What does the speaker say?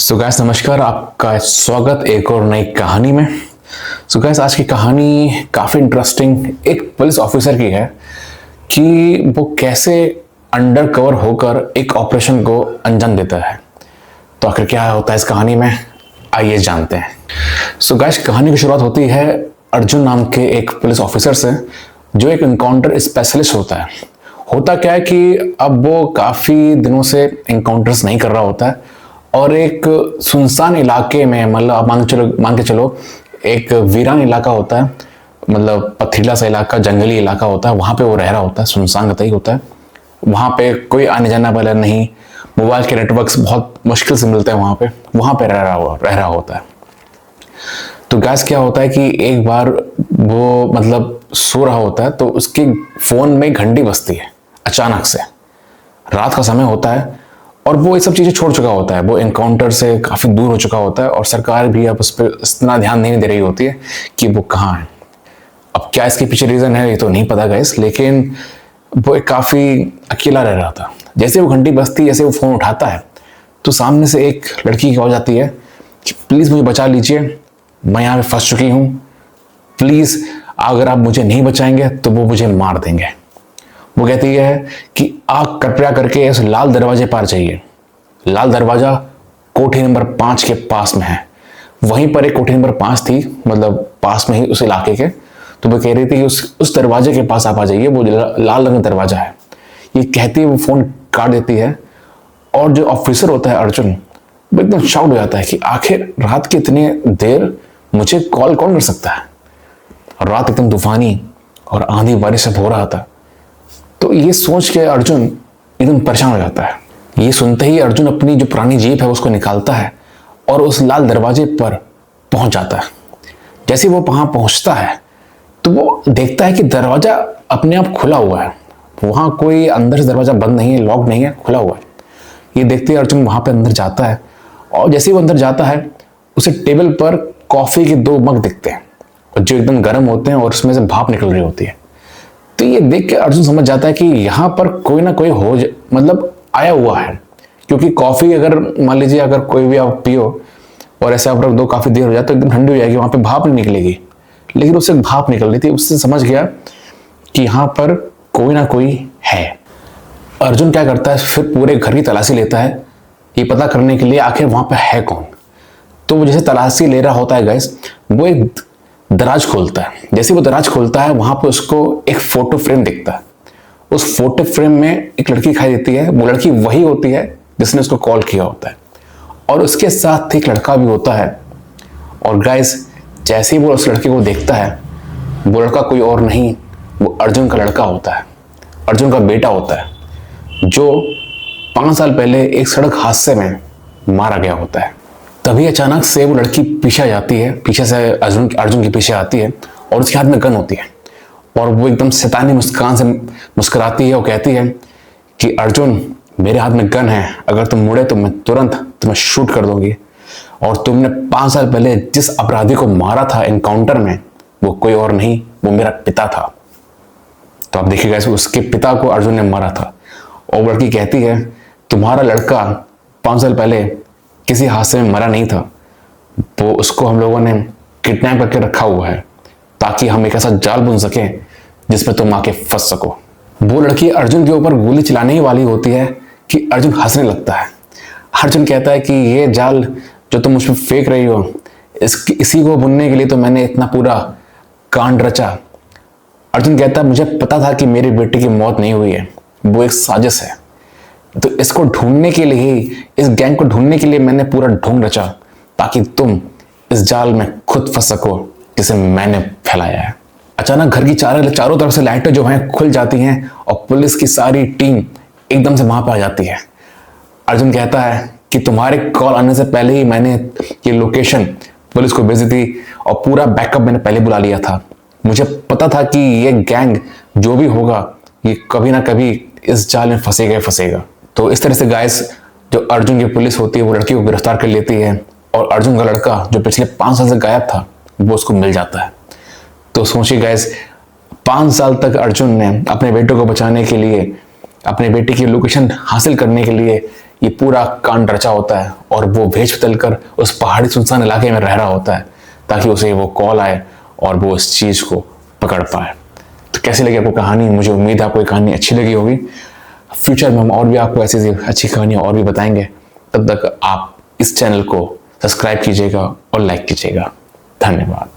So guys नमस्कार, आपका स्वागत एक और नई कहानी में। सो गाइस आज की कहानी काफ़ी इंटरेस्टिंग एक पुलिस ऑफिसर की है कि वो कैसे अंडर कवर होकर एक ऑपरेशन को अंजाम देता है। तो आखिर क्या होता है इस कहानी में, आइए जानते हैं। सो गाइस कहानी की शुरुआत होती है अर्जुन नाम के एक पुलिस ऑफिसर से, जो एक एनकाउंटर स्पेशलिस्ट होता है। होता क्या है कि अब वो काफ़ी दिनों से एनकाउंटर्स नहीं कर रहा होता है और एक सुनसान इलाके में, मतलब आप मान के चलो एक वीरान इलाका होता है, मतलब पथरीला सा इलाका, जंगली इलाका होता है, वहाँ पे वो रह रहा होता है, सुनसान कतई होता है। वहाँ पे कोई आने जाना वाला नहीं, मोबाइल के नेटवर्क्स बहुत मुश्किल से मिलते हैं वहाँ पे रह रहा होता है। तो गैस क्या होता है कि एक बार वो मतलब सो रहा होता है तो उसके फ़ोन में घंटी बजती है अचानक से। रात का समय होता है और वो ये सब चीज़ें छोड़ चुका होता है, वो एनकाउंटर से काफ़ी दूर हो चुका होता है और सरकार भी अब उस पर इतना ध्यान नहीं दे रही होती है कि वो कहाँ है। अब क्या इसके पीछे रीज़न है ये तो नहीं पता गाइस, लेकिन वो एक काफ़ी अकेला रह रहा था। जैसे वो घंटी बजती, जैसे वो फ़ोन उठाता है तो सामने से एक लड़की की आवाज़ आती है कि प्लीज़ मुझे बचा लीजिए, मैं यहाँ पे फंस चुकी हूँ, प्लीज़ अगर आप मुझे नहीं बचाएंगे तो वो मुझे मार देंगे। वो कहती है कि आप कृपया करके इस लाल दरवाजे पार जाइए। लाल दरवाजा कोठी नंबर 5 के पास में है। वहीं पर एक कोठी नंबर 5 थी, मतलब पास में ही उस इलाके के। तो वो कह रही थी कि उस दरवाजे के पास आप आ जाइए, वो लाल रंग का दरवाजा है। ये कहती है वो फोन काट देती है और जो ऑफिसर होता है अर्जुन, वो एकदम शॉक्ड हो जाता है कि आखिर रात की इतनी देर मुझे कॉल कौन कर सकता है। रात एकदम तूफानी और आंधी बारिश सब हो रहा था। तो ये सोच के अर्जुन एकदम परेशान हो जाता है। ये सुनते ही अर्जुन अपनी जो पुरानी जीप है उसको निकालता है और उस लाल दरवाजे पर पहुंच जाता है। जैसे वो वहां पहुंचता है तो वो देखता है कि दरवाजा अपने आप खुला हुआ है। वहां कोई अंदर से दरवाजा बंद नहीं है, लॉक नहीं है, खुला हुआ है। ये देखते ही अर्जुन वहां पर अंदर जाता है और जैसे वो अंदर जाता है उसे टेबल पर कॉफी के 2 मग दिखते हैं जो एकदम गर्म होते हैं और उसमें से भाप निकल रही होती है। तो ये देख के अर्जुन समझ जाता है कि यहाँ पर कोई ना कोई मतलब आया हुआ है, क्योंकि कॉफी अगर मान लीजिए अगर कोई भी आप पियो और ऐसे आप रख दो, काफी देर हो जाए तो एकदम ठंडी हो जाएगी, वहां पे भाप नहीं निकलेगी। लेकिन उससे भाप निकल रही थी, उससे समझ गया कि यहाँ पर कोई ना कोई है। अर्जुन क्या करता है, फिर पूरे घर की तलाशी लेता है ये पता करने के लिए आखिर वहां पर है कौन। तो वो जैसे तलाशी ले रहा होता है गैस, वो एक दराज खोलता है। जैसे वो दराज खोलता है वहां पे उसको एक फोटो फ्रेम दिखता है। उस फोटो फ्रेम में एक लड़की दिखाई देती है। वो लड़की वही होती है जिसने उसको कॉल किया होता है और उसके साथ एक लड़का भी होता है। और गाइस जैसे ही वो उस लड़के को देखता है, वो लड़का कोई और नहीं, वो अर्जुन का लड़का होता है, अर्जुन का बेटा होता है, जो 5 साल पहले एक सड़क हादसे में मारा गया होता है। तभी अचानक से वो लड़की पीछे आ जाती है, पीछे से अर्जुन के पीछे आती है और उसके हाथ में गन होती है और वो एकदम शैतानी मुस्कान से मुस्कुराती है और कहती है कि अर्जुन मेरे हाथ में गन है, अगर तुम मुड़े तो मैं तुरंत तुम्हें शूट कर दूंगी। और तुमने 5 साल पहले जिस अपराधी को मारा था एनकाउंटर में, वो कोई और नहीं, वो मेरा पिता था। तो आप देखिएगा उसके पिता को अर्जुन ने मारा था। और वो लड़की कहती है तुम्हारा लड़का 5 साल पहले किसी हादसे में मरा नहीं था, वो उसको हम लोगों ने किडनैप करके रखा हुआ है ताकि हम एक ऐसा जाल बुन सकें जिसमें तुम आके फंस सको। वो लड़की अर्जुन के ऊपर गोली चलाने ही वाली होती है कि अर्जुन हंसने लगता है। अर्जुन कहता है कि ये जाल जो तुम मुझ पर फेंक रही हो, इसी को बुनने के लिए तो मैंने इतना पूरा कांड रचा। अर्जुन कहता है मुझे पता था कि मेरी बेटी की मौत नहीं हुई है, वो एक साजिश है। तो इसको ढूंढने के लिए ही, इस गैंग को ढूंढने के लिए मैंने पूरा ढोंग रचा ताकि तुम इस जाल में खुद फंस सको जिसे मैंने फैलाया है। अचानक घर की चारों तरफ से लाइटें जो हैं खुल जाती हैं और पुलिस की सारी टीम एकदम से वहां पर आ जाती है। अर्जुन कहता है कि तुम्हारे कॉल आने से पहले ही मैंने ये लोकेशन पुलिस को भेजी थी और पूरा बैकअप मैंने पहले बुला लिया था। मुझे पता था कि ये गैंग जो भी होगा ये कभी ना कभी इस जाल में फंसेगा। तो इस तरह से गाइस जो अर्जुन की पुलिस होती है वो लड़की को गिरफ्तार कर लेती है और अर्जुन का लड़का जो पिछले 5 साल से गायब था वो उसको मिल जाता है। तो सोचिए गाइस 5 साल तक अर्जुन ने अपने बेटे को बचाने के लिए, अपने बेटे की लोकेशन हासिल करने के लिए ये पूरा कांड रचा होता है और वो भेज बदल कर उस पहाड़ी सुनसान इलाके में रह रहा होता है ताकि उसे वो कॉल आए और वो इस चीज को पकड़ पाए। तो कैसी लगी आपको कहानी? मुझे उम्मीद है आपको ये कहानी अच्छी लगी होगी। फ्यूचर में हम और भी आपको ऐसी अच्छी कहानियां और भी बताएंगे। तब तक आप इस चैनल को सब्सक्राइब कीजिएगा और लाइक कीजिएगा। धन्यवाद।